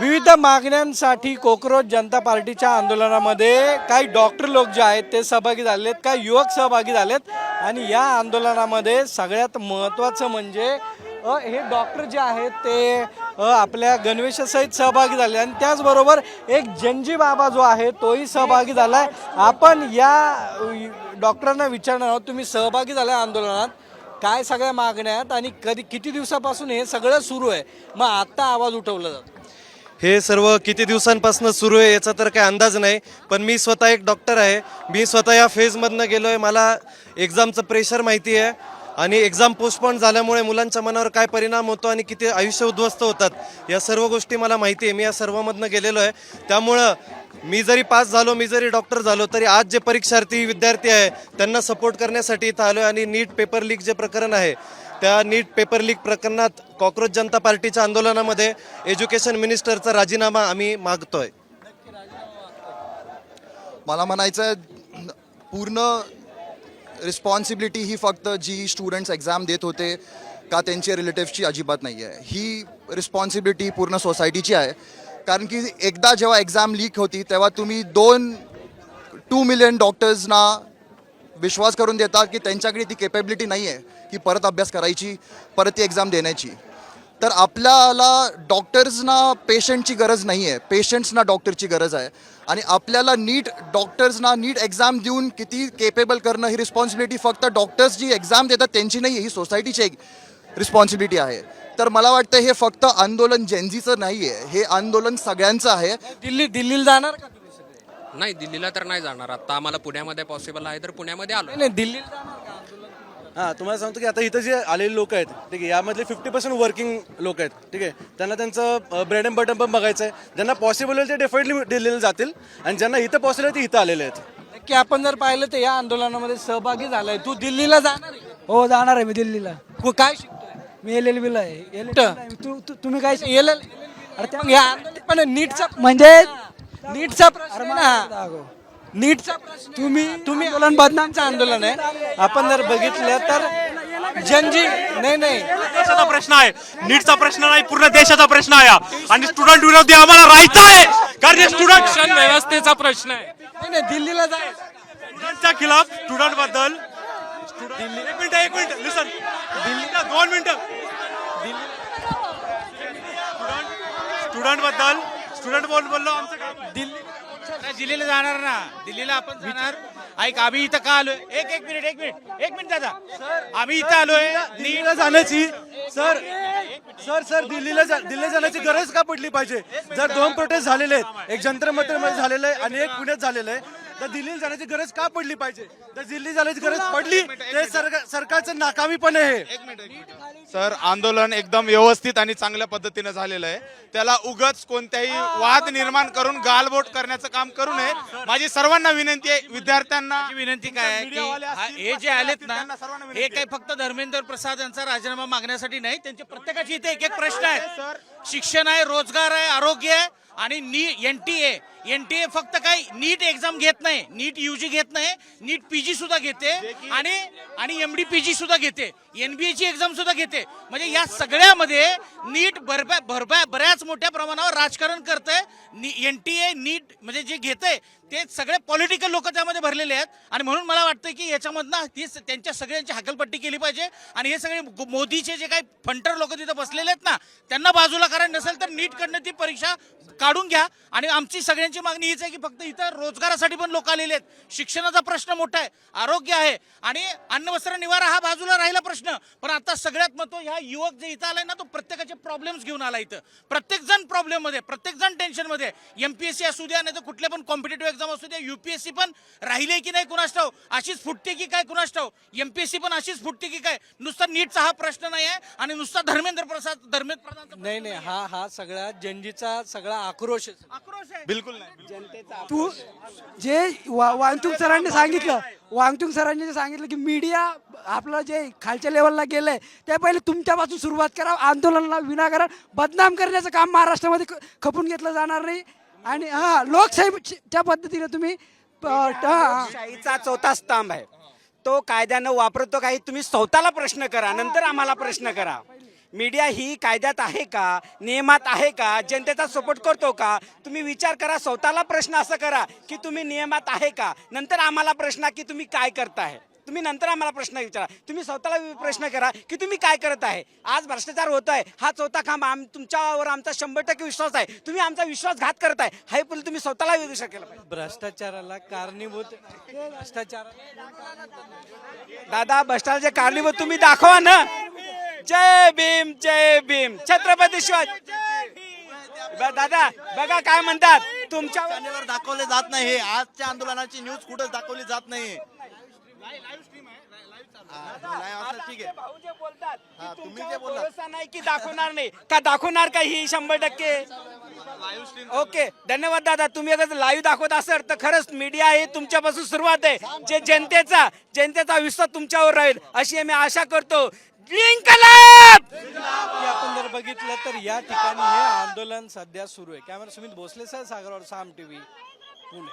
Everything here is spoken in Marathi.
विविध मागण्यांसाठी कोकरोच जनता पार्टीच्या आंदोलनामध्ये काही डॉक्टर लोक जे आहेत ते सहभागी झालेत, काही युवक सहभागी झालेत आणि या आंदोलनामध्ये सगळ्यात महत्त्वाचं म्हणजे हे डॉक्टर जे आहेत ते आपल्या गणवेशासहित सहभागी झाले आणि त्याचबरोबर एक जनजी बाबा जो आहे तोही सहभागी झाला आहे. आपण या डॉक्टरांना विचारणार आहोत, तुम्ही सहभागी झाला आंदोलनात, काय सगळ्या मागण्या आहेत आणि किती दिवसापासून हे सगळं सुरू आहे, मग आत्ता आवाज उठवला जातो? हे सर्व किती दिवसांपासून सुरू आहे याचा तर काही अंदाज नाही, पण मी स्वतः एक डॉक्टर आहे. मी स्वतः या फेजमधनं गेलो आहे. मला एक्झामचं प्रेशर माहिती आहे आणि एक्झाम पोस्टपोन झाल्यामुळे मुलांच्या मनावर काय परिणाम होतो आणि किती आयुष्य उद्ध्वस्त होतात या सर्व गोष्टी मला माहिती आहे. मी या सर्वमधनं गेलेलो आहे. त्यामुळं मी जरी पास झालो, मी जरी डॉक्टर झालो, तरी आज जे परीक्षार्थी विद्यार्थी आहे त्यांना सपोर्ट करण्यासाठी इथं आलो आहे. आणि नीट पेपर लीक जे प्रकरण आहे त्या नीट पेपर लीक प्रकरणात कॉक्रोच जनता पार्टीच्या आंदोलनामध्ये एज्युकेशन मिनिस्टरचा राजीनामा आम्ही मागतोय. मला म्हणायचं आहे पूर्ण रिस्पॉन्सिबिलिटी ही फक्त जी स्टुडंट्स एक्झाम देत होते का त्यांचे रिलेटिव्सची अजिबात नाही आहे. ही रिस्पॉन्सिबिलिटी पूर्ण सोसायटीची आहे. कारण की एकदा जेव्हा एक्झाम लीक होती तेव्हा तुम्ही 2 मिलियन डॉक्टर्सना विश्वास करून देता की त्यांच्याकडे ती केपेबिलिटी नाही आहे की परत अभ्यास करायची, परत ती एक्झाम देण्याची. तर आपल्याला डॉक्टर्सना पेशंटची गरज नाही आहे, पेशंट्सना डॉक्टरची गरज आहे. आणि आपल्याला डॉक्टर्सना नीट एक्झाम देऊन किती केपेबल करणं ही रिस्पॉन्सिबिलिटी फक्त डॉक्टर्स जी एक्झाम देतात त्यांची नाही आहे, ही सोसायटीची एक रिस्पॉन्सिबिलिटी आहे. तर मला वाटतं हे फक्त आंदोलन जेनझीचं नाही आहे, हे आंदोलन सगळ्यांचं आहे. दिल्लीला जाणार का तुम्ही सगळे? नाही, दिल्लीला तर नाही जाणार. आता आम्हाला पुण्यामध्ये पॉसिबल आहे तर पुण्यामध्ये आलो. नाही, दिल्लीला जाणार का आंदोलन? हां, तुम्हाला सांगतो की आता इथं जे आलेले लोक आहेत, ठीक आहे, यामधले 50% वर्किंग लोक आहेत, ठीक आहे. त्यांना त्यांचं ब्रेड अँड बटन पण बघायचं आहे. ज्यांना पॉसिबल होईल ते डेफिनेटली दिल्लीला जातील आणि ज्यांना इथं पॉसिबल आहे ते इथं आलेले आहेत. नक्की आपण जर पाहिलं तर या आंदोलनामध्ये सहभागी झालाय. तू दिल्लीला जाणार आहे का? हो, जाणार आहे मी दिल्लीला. काय शिकतोय? मी LLB ला आहे. तुम्ही काय अरे मग या आंदोलन पण नीटचा म्हणजे नीटचा प्रश्न आहे ना. नीटचा प्रश्न तुम्ही आंदोलन बदनामचं आंदोलन आहे. आपण जर बघितलं तर जनजी नाही देशाचा प्रश्न आहे, नीटचा प्रश्न नाही, पूर्ण देशाचा प्रश्न आहे. आणि स्टुडंट विरोधी आम्हाला राहायचं आहे कारण स्टुडंट शिक्षण व्यवस्थेचा प्रश्न आहे. नाही, दिल्लीला जाय. स्टुडंटच्या खिलाफ स्टुडंट बद्दल एक मिनिट लिसन, दिल्लीला 2 मिनिटं स्टुडंट बोललो आमचं काम. दिल्लीला जाणार ना, दिल्लीला आपण जाणार. ऐक, आम्ही इथं का आलोय, एक मिनिट दादा, आम्ही इथं आलोय दिल्लीला जाण्याची दिल्लीला जाण्याची गरज का पडली पाहिजे? जर 2 प्रोटेस्ट झालेले आहेत, एक जंतर मंतरमध्ये झालेलं आहे आणि एक पुण्यात झालेलं आहे, तर दिल्लीला जाण्याची गरज का पडली पाहिजे? तर दिल्ली जाण्याची गरज पडली ते सरकारचं नाकामीपण आहे. सर, आंदोलन एकदम व्यवस्थित आणि चांगल्या पद्धतीने झालेलं आहे. त्याला उगाच कोणत्याही वाद निर्माण करून गालबोट करण्याचं काम करू नये. माझी सर्वांना विनंती आहे, विद्यार्थ्यांना विनंती काय आहे की हे जे आलेत ना, हे काही फक्त धर्मेंद्र प्रसाद यांचा राजीनामा मागण्यासाठी नाही. त्यांचे प्रत्येकाचे इथे एक प्रश्न आहे. शिक्षण आहे, रोजगार आहे, आरोग्य आहे आणि एनटीए फक्त काही नीट एक्झाम घेत नाही, नीट UG घेत नाही, नीट PG सुद्धा घेते आणि MD PG सुद्धा घेते, NBA ची एक्झाम सुद्धा घेते. म्हणजे या सगळ्यामध्ये नीट बऱ्याच मोठ्या प्रमाणावर राजकारण करतंय. NTA नीट म्हणजे जे घेतंय ते सगळे पॉलिटिकल लोक त्यामध्ये भरलेले आहेत. आणि म्हणून मला वाटतं की याच्यामधनं त्यांच्या सगळ्यांची हकलपट्टी केली पाहिजे आणि हे सगळे मोदीचे जे काही फंटर लोक तिथं बसलेले आहेत ना, त्यांना बाजूला करायचं नसेल तर नीटकडनं ती परीक्षा काढून घ्या. आणि आमची सगळ्यांची मागणी हीच आहे की फक्त इथं रोजगारासाठी पण लोक आलेले आहेत, शिक्षणाचा प्रश्न मोठा आहे, आरोग्य आहे आणि अन्न वस्त्र निवारा हा बाजूला राहिला प्रश्न. पण आता सगळ्यात महत्त्व, ह्या युवक जे इथं आलाय ना, तो प्रत्येकाचे प्रॉब्लेम्स घेऊन आला. इथं प्रत्येक जण प्रॉब्लेम मध्ये, प्रत्येक जण टेन्शन मध्ये. MPSC असू द्या, नाही तर कुठले पण कॉम्पिटेटिव्ह एक्झाम असू द्या, UPSC पण राहिले की नाही कुणास ठाऊक, अशीच फुटते की काय कुणास ठाऊक, MPSC पण अशीच फुटते की काय. नुसता नीटचा हा प्रश्न नाही आहे आणि नुसता धर्मेंद्र प्रधान नाही, हा सगळा जनजीचा सगळा आक्रोश आहे. बिलकुल नाही. तू जे वांगचुक सरांनी सांगितलं की मीडिया आपलं जे खालच्या लेवलला गेलंय ते पहिले तुमच्यापासून सुरुवात करा. आंदोलनाला विनाकारण बदनाम करण्याचं काम महाराष्ट्रामध्ये खपून घेतलं जाणार नाही. आणि लोकशाहीच्या पद्धतीने तुम्ही लोकशाहीचा चौथा स्तंभ आहे तो कायद्यानं वापरतो काही. तुम्ही स्वतःला प्रश्न करा, नंतर आम्हाला प्रश्न करा. मीडिया ही कायद्यात आहे का, नियमात आहे का, जनतेचा सपोर्ट करतो का? तुम्ही विचार करा, स्वतःला प्रश्न असं करा की तुम्ही नियमात आहे का, नंतर आम्हाला प्रश्न की तुम्ही काय करताय. तुम्ही नंतर आम्हाला प्रश्न विचारा, तुम्ही स्वतःला प्रश्न करा की तुम्ही काय करत आहे. आज भ्रष्टाचार होत आहे, हा चौथा खांब तुमच्यावर आमचा 100% विश्वास आहे. तुम्ही आमचा विश्वासघात करताय, हे पण तुम्ही स्वतःला विचार केला पाहिजे. भ्रष्टाचाराला कारणीभूत भ्रष्टाचार दादा भ्रष्टाचाराचे कारणीभूत तुम्ही दाखवा ना. जय भीम, जय भीम, छत्रपती शिवाजी. दादा बघा काय म्हणतात तुमच्या चॅनेलवर दाखवले जात नाही. हे आजच्या आंदोलनाची न्यूज कुठं दाखवली जात नाही. ठीक आहे. भाऊ जे बोलतात की तुम्ही तुमच्यावर जे बोललात. भरोसा नाही की दाखवणार नाही का, दाखवणार का ही 100%. ओके धन्यवाद दादा. तुम्ही अगर लाईव्ह दाखवत असाल तर खरंच मीडिया आहे तुमच्यापासून सुरुवात आहे. जे जनतेचा विश्वास तुमच्यावर राहील अशी आम्ही आशा करतो. इन्कलाब. की आपण जर बघितलं तर या ठिकाणी हे आंदोलन सध्या सुरू आहे. कॅमेरा सुमित भोसले सह सागरवर, साम टीव्ही, पुणे.